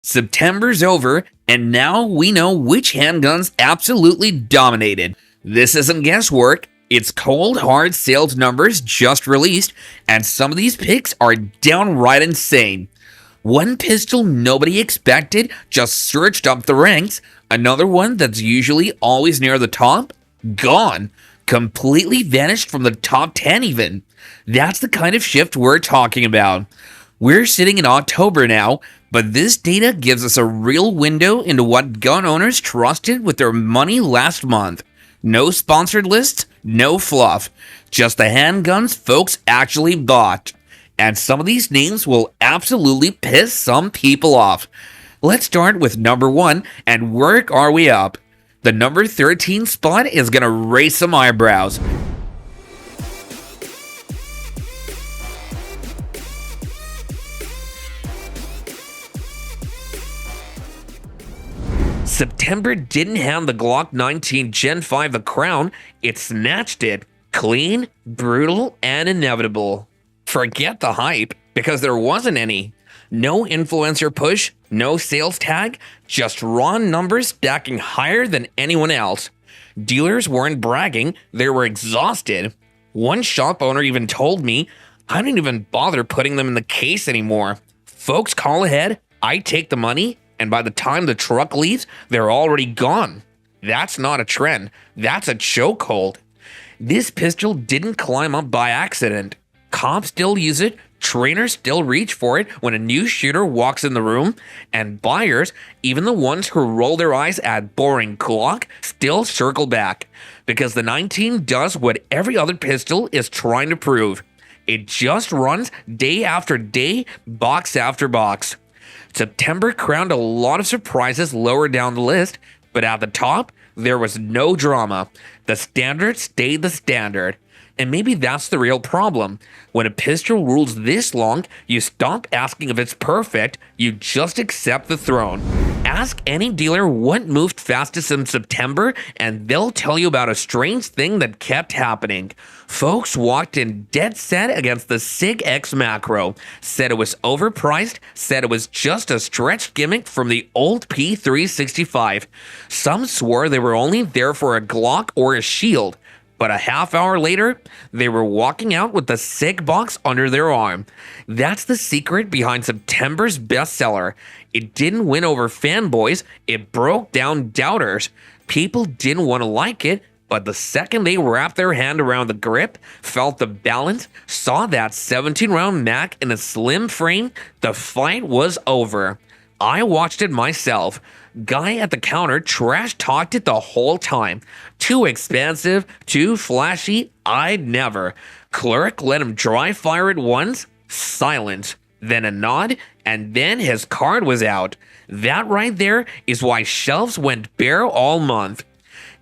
September's over, and now we know which handguns absolutely dominated. This isn't guesswork, it's cold hard sales numbers just released, and some of these picks are downright insane. One pistol nobody expected just surged up the ranks, another one that's usually always near the top, gone. Completely vanished from the top 10 even. That's the kind of shift we're talking about. We're sitting in October now, but this data gives us a real window into what gun owners trusted with their money last month. No sponsored lists, no fluff, just the handguns folks actually bought. And some of these names will absolutely piss some people off. Let's start with number 1 and work our way up. The number 13 spot is gonna raise some eyebrows. September didn't hand the Glock 19 Gen 5 a crown, it snatched it. Clean, brutal, and inevitable. Forget the hype, because there wasn't any. No influencer push, no sales tag, just raw numbers stacking higher than anyone else. Dealers weren't bragging, they were exhausted. One shop owner even told me, I don't even bother putting them in the case anymore. Folks call ahead, I take the money, and by the time the truck leaves, they're already gone. That's not a trend, that's a chokehold. This pistol didn't climb up by accident. Cops still use it, trainers still reach for it when a new shooter walks in the room, and buyers, even the ones who roll their eyes at boring Glock, still circle back. Because the 19 does what every other pistol is trying to prove. It just runs day after day, box after box. September crowned a lot of surprises lower down the list, but at the top, there was no drama. The standard stayed the standard. And maybe that's the real problem. When a pistol rules this long, you stop asking if it's perfect, you just accept the throne. Ask any dealer what moved fastest in September, and they'll tell you about a strange thing that kept happening. Folks walked in dead set against the SIG X Macro, said it was overpriced, said it was just a stretched gimmick from the old P365. Some swore they were only there for a Glock or a shield. But a half hour later, they were walking out with the SIG box under their arm. That's the secret behind September's bestseller. It didn't win over fanboys, it broke down doubters. People didn't want to like it, but the second they wrapped their hand around the grip, felt the balance, saw that 17-round Mac in a slim frame, the fight was over. I watched it myself. Guy at the counter trash-talked it the whole time. Too expensive, too flashy, I'd never. Clerk let him dry fire it once, silence, then a nod, and then his card was out. That right there is why shelves went bare all month.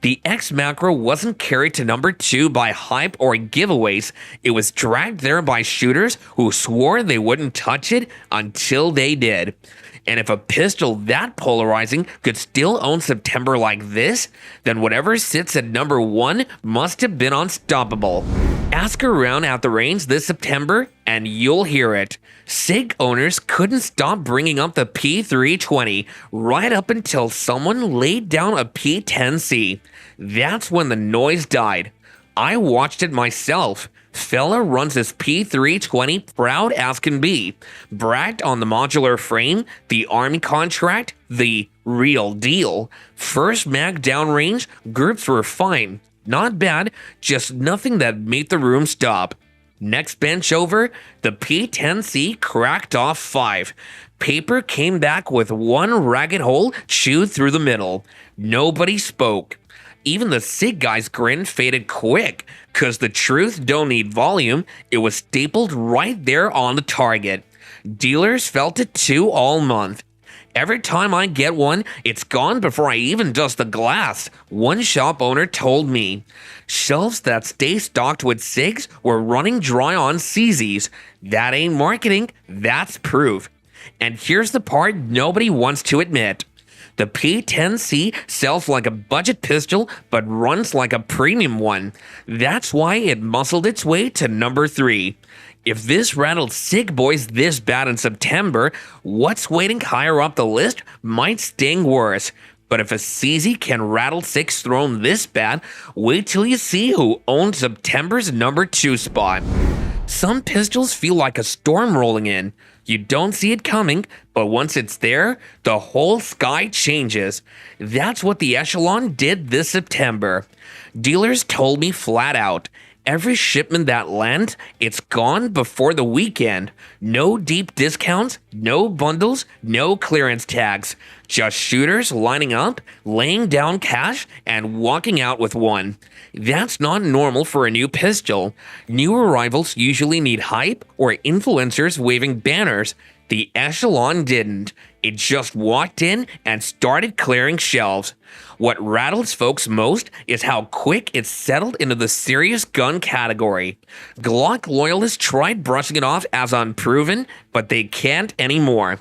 The X Macro wasn't carried to number 2 by hype or giveaways. It was dragged there by shooters who swore they wouldn't touch it until they did. And if a pistol that polarizing could still own September like this, then whatever sits at number 1 must have been unstoppable. Ask around at the range this September and you'll hear it. SIG owners couldn't stop bringing up the P320 right up until someone laid down a P10C. That's when the noise died. I watched it myself. Fella runs his P320 proud as can be. Bragged on the modular frame, the army contract, the real deal. First mag downrange, groups were fine. Not bad, just nothing that made the room stop. Next bench over, the P10C cracked off 5. Paper came back with one ragged hole chewed through the middle. Nobody spoke. Even the SIG guy's grin faded quick, cause the truth don't need volume, it was stapled right there on the target. Dealers felt it too all month. Every time I get one, it's gone before I even dust the glass, one shop owner told me. Shelves that stay stocked with SIGs were running dry on CZs. That ain't marketing, that's proof. And here's the part nobody wants to admit. The P10C sells like a budget pistol, but runs like a premium one. That's why it muscled its way to number 3. If this rattled sick boys this bad in September, what's waiting higher up the list might sting worse. But if a CZ can rattle six thrown this bad, wait till you see who owns September's number 2 spot. Some pistols feel like a storm rolling in. You don't see it coming, but once it's there, the whole sky changes. That's what the Echelon did this September. Dealers told me flat out, every shipment that lands, it's gone before the weekend. No deep discounts, no bundles, no clearance tags. Just shooters lining up, laying down cash, and walking out with one. That's not normal for a new pistol. New arrivals usually need hype or influencers waving banners. The Echelon didn't. It just walked in and started clearing shelves. What rattles folks most is how quick it settled into the serious gun category. Glock loyalists tried brushing it off as unproven, but they can't anymore.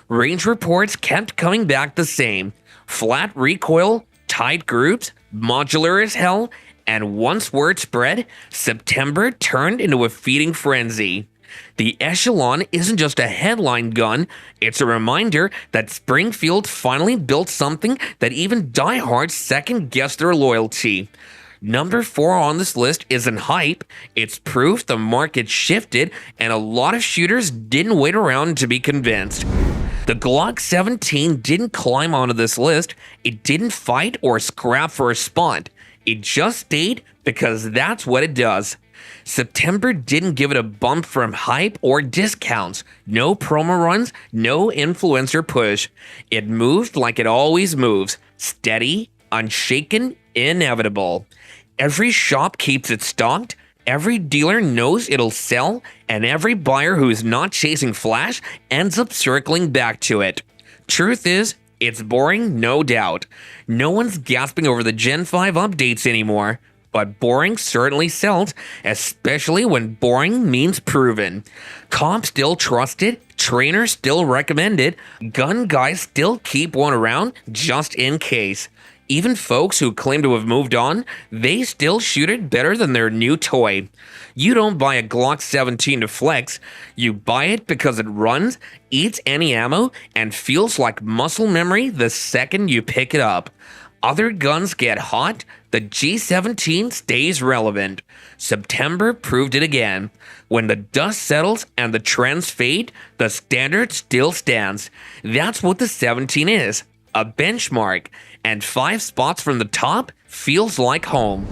Range reports kept coming back the same. Flat recoil, tight groups, modular as hell, and once word spread, September turned into a feeding frenzy. The Echelon isn't just a headline gun, it's a reminder that Springfield finally built something that even diehards second-guess their loyalty. Number 4 on this list isn't hype, it's proof the market shifted and a lot of shooters didn't wait around to be convinced. The Glock 17 didn't climb onto this list, it didn't fight or scrap for a spot, it just stayed because that's what it does. September didn't give it a bump from hype or discounts. No promo runs, no influencer push. It moved like it always moves. Steady, unshaken, inevitable. Every shop keeps it stocked. Every dealer knows it'll sell. And every buyer who is not chasing flash ends up circling back to it. Truth is, it's boring, no doubt. No one's gasping over the Gen 5 updates anymore. But boring certainly sells, especially when boring means proven. Comp still trusted, trainers still recommended, gun guys still keep one around just in case. Even folks who claim to have moved on, they still shoot it better than their new toy. You don't buy a Glock 17 to flex, you buy it because it runs, eats any ammo, and feels like muscle memory the second you pick it up. Other guns get hot, the G17 stays relevant. September proved it again. When the dust settles and the trends fade, the standard still stands. That's what the 17 is, a benchmark, and 5 spots from the top feels like home.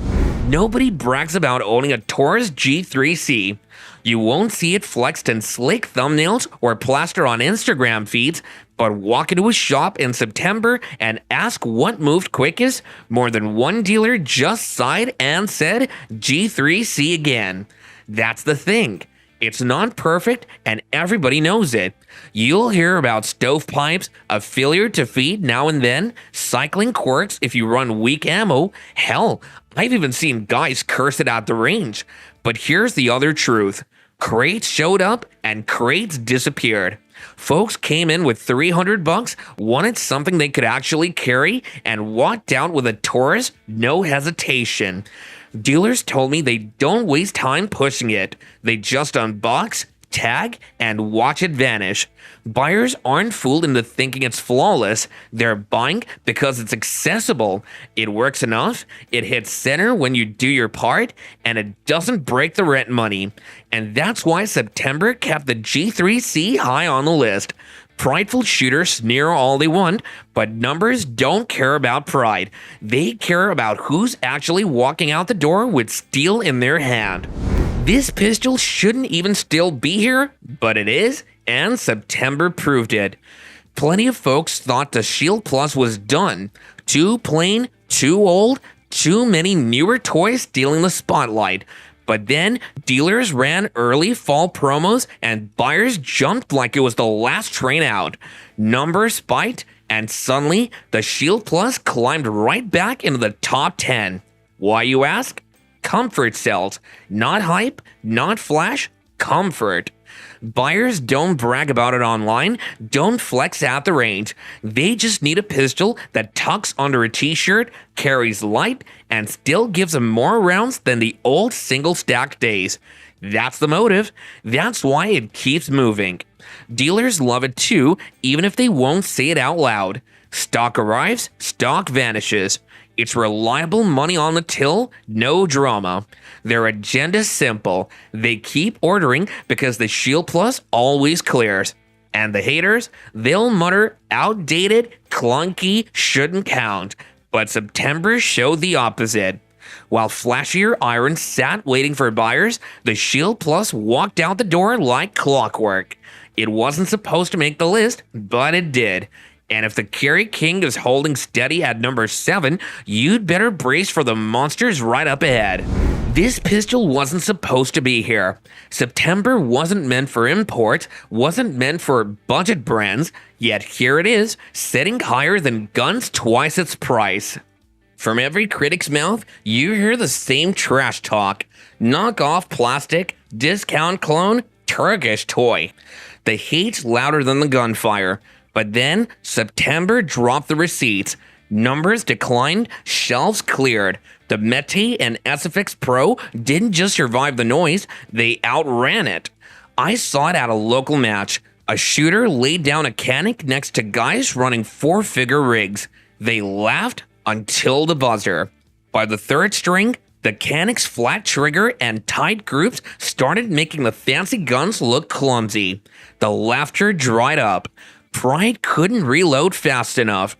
Nobody brags about owning a Taurus G3C. You won't see it flexed in slick thumbnails or plastered on Instagram feeds, but walk into a shop in September and ask what moved quickest, more than one dealer just sighed and said, G3C again. That's the thing. It's not perfect, and everybody knows it. You'll hear about stovepipes, a failure to feed now and then, cycling quirks if you run weak ammo. Hell, I've even seen guys curse it at the range. But here's the other truth. Crates showed up, and crates disappeared. Folks came in with $300, wanted something they could actually carry, and walked out with a Taurus, no hesitation. Dealers told me they don't waste time pushing it. They just unbox, tag, and watch it vanish. Buyers aren't fooled into thinking it's flawless. They're buying because it's accessible. It works enough, it hits center when you do your part, and it doesn't break the rent money. And that's why September kept the G3C high on the list. Prideful shooters sneer all they want, but numbers don't care about pride. They care about who's actually walking out the door with steel in their hand. This pistol shouldn't even still be here, but it is, and September proved it. Plenty of folks thought the Shield Plus was done. Too plain, too old, too many newer toys stealing the spotlight. But then, dealers ran early fall promos and buyers jumped like it was the last train out. Numbers spiked, and suddenly, the Shield Plus climbed right back into the top 10. Why, you ask? Comfort sells. Not hype, not flash, comfort. Buyers don't brag about it online, don't flex at the range. They just need a pistol that tucks under a t-shirt, carries light, and still gives them more rounds than the old single stack days. That's the motive. That's why it keeps moving. Dealers love it too, even if they won't say it out loud. Stock arrives, stock vanishes. It's reliable money on the till, no drama. Their agenda's simple. They keep ordering because the Shield Plus always clears. And the haters, they'll mutter, outdated, clunky, shouldn't count. But September showed the opposite. While flashier irons sat waiting for buyers, the Shield Plus walked out the door like clockwork. It wasn't supposed to make the list, but it did. And if the Carry King is holding steady at number 7, you'd better brace for the monsters right up ahead. This pistol wasn't supposed to be here. September wasn't meant for import, wasn't meant for budget brands, yet here it is, setting higher than guns twice its price. From every critic's mouth, you hear the same trash talk. Knock-off plastic, discount clone, Turkish toy. The hate's louder than the gunfire. But then, September dropped the receipts. Numbers declined, shelves cleared. The Mete and SFX Pro didn't just survive the noise, they outran it. I saw it at a local match. A shooter laid down a Canik next to guys running 4-figure rigs. They laughed until the buzzer. By the third string, the Canik's flat trigger and tight groups started making the fancy guns look clumsy. The laughter dried up. Pride couldn't reload fast enough.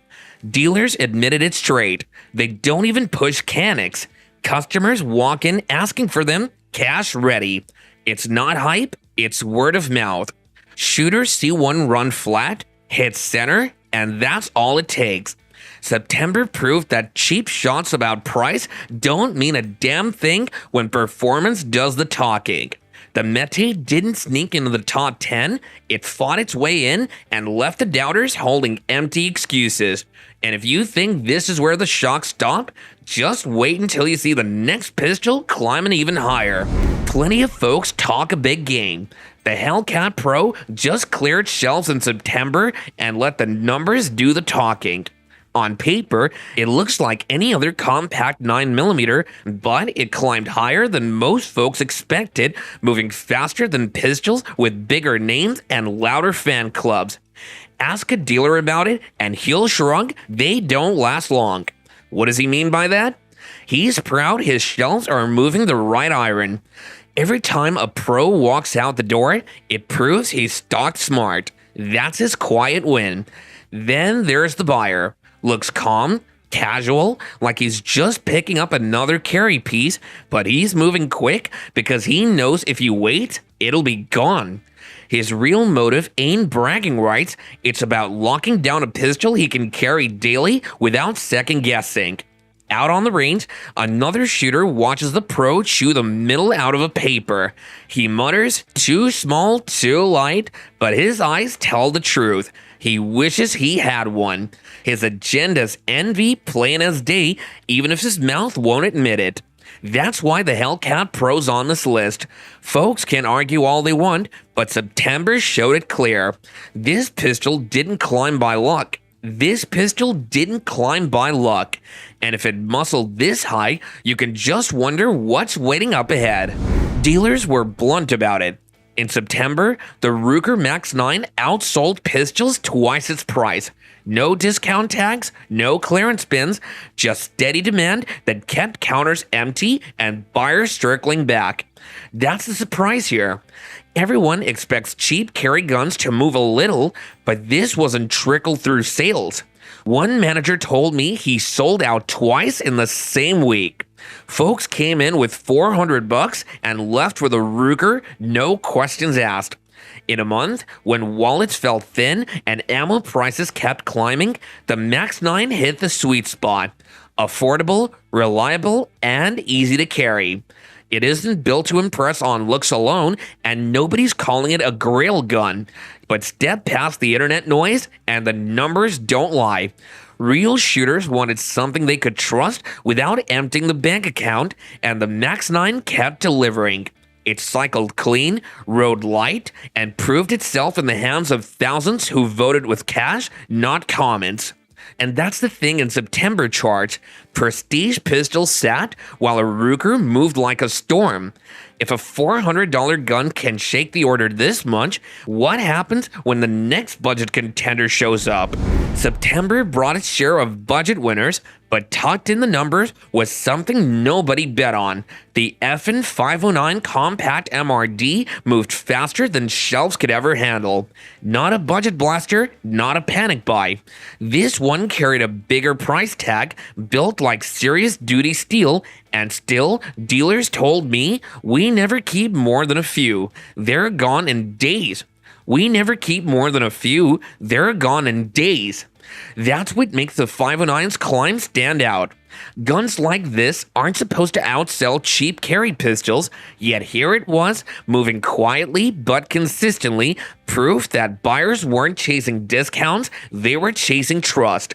Dealers admitted it straight. They don't even push Caniks. Customers walk in asking for them, cash ready. It's not hype, it's word of mouth. Shooters see one run flat, hit center, and that's all it takes. September proved that cheap shots about price don't mean a damn thing when performance does the talking. The Mete didn't sneak into the top 10, it fought its way in and left the doubters holding empty excuses. And if you think this is where the shocks stop, just wait until you see the next pistol climbing even higher. Plenty of folks talk a big game. The Hellcat Pro just cleared shelves in September and let the numbers do the talking. On paper, it looks like any other compact 9mm, but it climbed higher than most folks expected, moving faster than pistols with bigger names and louder fan clubs. Ask a dealer about it, and he'll shrug, they don't last long. What does he mean by that? He's proud his shelves are moving the right iron. Every time a pro walks out the door, it proves he's stocked smart. That's his quiet win. Then there's the buyer. Looks calm, casual, like he's just picking up another carry piece, but he's moving quick because he knows if you wait, it'll be gone. His real motive ain't bragging rights, it's about locking down a pistol he can carry daily without second guessing. Out on the range, another shooter watches the pro chew the middle out of a paper. He mutters, too small, too light, but his eyes tell the truth. He wishes he had one. His agenda's envy plain as day, even if his mouth won't admit it. That's why the Hellcat Pro's on this list. Folks can argue all they want, but September showed it clear. This pistol didn't climb by luck. This pistol didn't climb by luck. And if it muscled this high, you can just wonder what's waiting up ahead. Dealers were blunt about it. In September, the Ruger Max 9 outsold pistols twice its price. No discount tags, no clearance bins, just steady demand that kept counters empty and buyers circling back. That's the surprise here. Everyone expects cheap carry guns to move a little, but this wasn't trickle through sales. One manager told me he sold out twice in the same week. Folks came in with $400 and left with a Ruger, no questions asked. In a month, when wallets felt thin and ammo prices kept climbing, the Max 9 hit the sweet spot. Affordable, reliable, and easy to carry. It isn't built to impress on looks alone, and nobody's calling it a grail gun. But step past the internet noise, and the numbers don't lie. Real shooters wanted something they could trust without emptying the bank account, and the Max 9 kept delivering. It cycled clean, rode light, and proved itself in the hands of thousands who voted with cash, not comments. And that's the thing in September charts. Prestige pistols sat while a Ruger moved like a storm. If a $400 gun can shake the order this much, what happens when the next budget contender shows up? September brought its share of budget winners, but tucked in the numbers was something nobody bet on. The effin' 509 Compact MRD moved faster than shelves could ever handle. Not a budget blaster, not a panic buy. This one carried a bigger price tag, built like serious duty steel, and still, dealers told me, we never keep more than a few. They're gone in days. We never keep more than a few. They're gone in days. That's what makes the 509's climb stand out. Guns like this aren't supposed to outsell cheap carry pistols, yet here it was, moving quietly but consistently, proof that buyers weren't chasing discounts, they were chasing trust.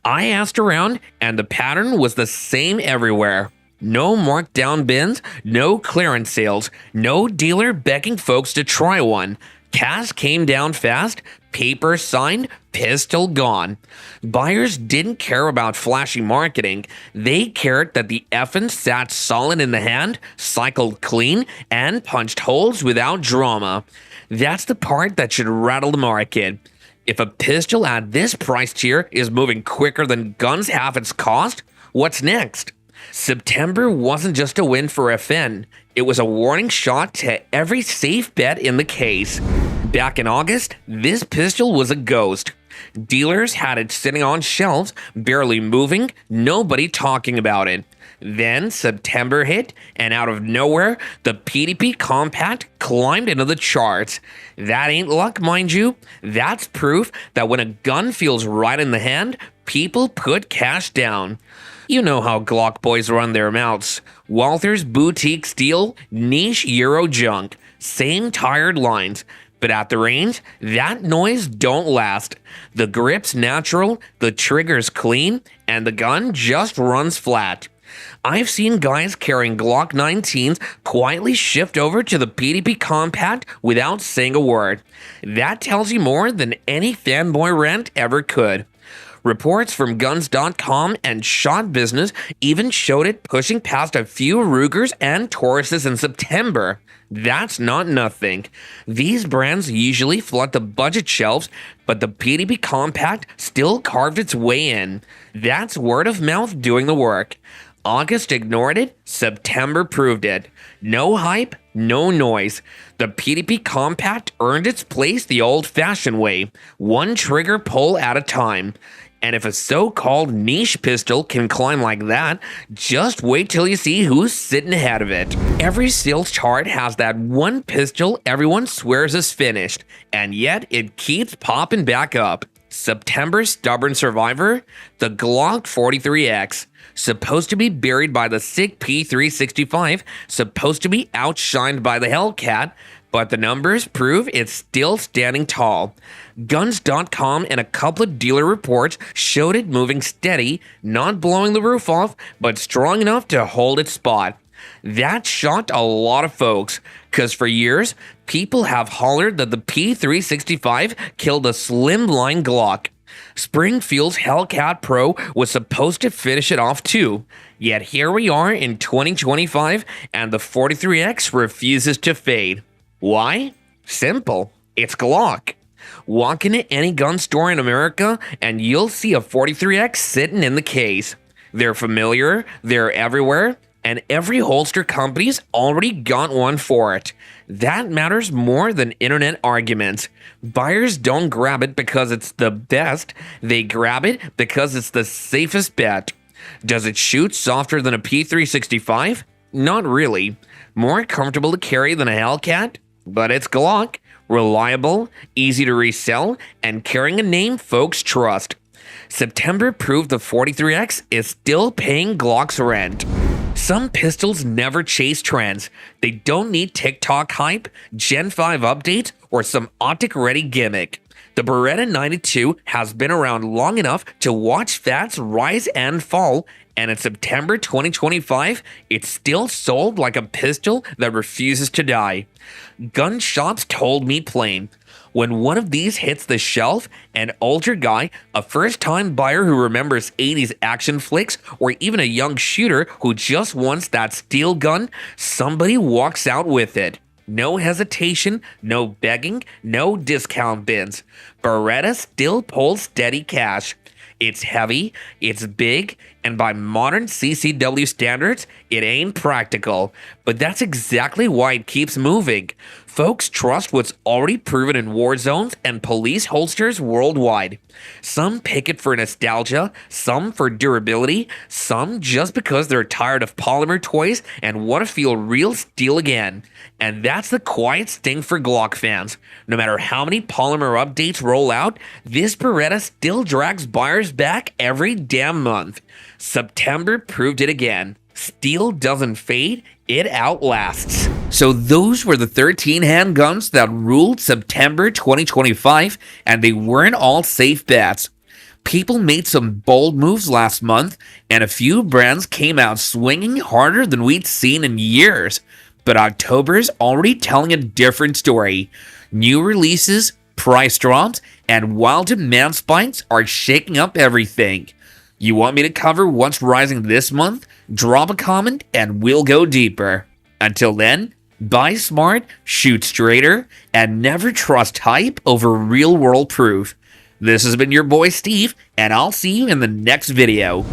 I asked around, and the pattern was the same everywhere. No markdown bins, no clearance sales, no dealer begging folks to try one. Cash came down fast, paper signed, pistol gone. Buyers didn't care about flashy marketing. They cared that the effin' sat solid in the hand, cycled clean, and punched holes without drama. That's the part that should rattle the market. If a pistol at this price tier is moving quicker than guns half its cost, what's next? September wasn't just a win for FN, it was a warning shot to every safe bet in the case. Back in August, this pistol was a ghost. Dealers had it sitting on shelves, barely moving, nobody talking about it. Then September hit, and out of nowhere, the PDP Compact climbed into the charts. That ain't luck, mind you. That's proof that when a gun feels right in the hand, people put cash down. You know how Glock boys run their mouths. Walther's boutique steel, niche Euro junk. Same tired lines. But at the range, that noise don't last. The grip's natural, the trigger's clean, and the gun just runs flat. I've seen guys carrying Glock 19s quietly shift over to the PDP Compact without saying a word. That tells you more than any fanboy rant ever could. Reports from Guns.com and Shot Business even showed it pushing past a few Rugers and Tauruses in September. That's not nothing. These brands usually flood the budget shelves, but the PDP Compact still carved its way in. That's word of mouth doing the work. August ignored it, September proved it. No hype, no noise. The PDP Compact earned its place the old-fashioned way, one trigger pull at a time. And if a so-called niche pistol can climb like that, just wait till you see who's sitting ahead of it. Every sales chart has that one pistol everyone swears is finished, and yet it keeps popping back up. September's stubborn survivor, the Glock 43X. Supposed to be buried by the sick P365, supposed to be outshined by the Hellcat, but the numbers prove it's still standing tall. Guns.com and a couple of dealer reports showed it moving steady, not blowing the roof off, but strong enough to hold its spot. That shocked a lot of folks, because for years, people have hollered that the P365 killed a slimline Glock. Springfield's Hellcat Pro was supposed to finish it off too, yet here we are in 2025 and the 43X refuses to fade. Why? Simple. It's Glock. Walk into any gun store in America and you'll see a 43X sitting in the case. They're familiar, they're everywhere, and every holster company's already got one for it. That matters more than internet arguments. Buyers don't grab it because it's the best, they grab it because it's the safest bet. Does it shoot softer than a P365? Not really. More comfortable to carry than a Hellcat? But it's Glock. Reliable, easy to resell, and carrying a name folks trust. September proved the 43X is still paying Glock's rent. Some pistols never chase trends. They don't need TikTok hype, Gen 5 updates, or some optic-ready gimmick. The Beretta 92 has been around long enough to watch Fats rise and fall, and in September 2025, it's still sold like a pistol that refuses to die. Gun shops told me plain, When one of these hits the shelf, an older guy, a first-time buyer who remembers 80s action flicks, or even a young shooter who just wants that steel gun, somebody walks out with it. No hesitation, no begging, no discount bins. Beretta still pulls steady cash. It's heavy, it's big, and by modern CCW standards, it ain't practical. But that's exactly why it keeps moving. Folks trust what's already proven in war zones and police holsters worldwide. Some pick it for nostalgia, some for durability, some just because they're tired of polymer toys and want to feel real steel again. And that's the quiet sting for Glock fans. No matter how many polymer updates roll out, this Beretta still drags buyers back every damn month. September proved it again. Steel doesn't fade, it outlasts. So those were the 13 handguns that ruled September 2025, and they weren't all safe bets. People made some bold moves last month, and a few brands came out swinging harder than we'd seen in years. But October's already telling a different story. New releases, price drops, and wild demand spikes are shaking up everything. You want me to cover what's rising this month? Drop a comment and we'll go deeper. Until then, buy smart, shoot straighter, and never trust hype over real-world proof. This has been your boy Steve, and I'll see you in the next video.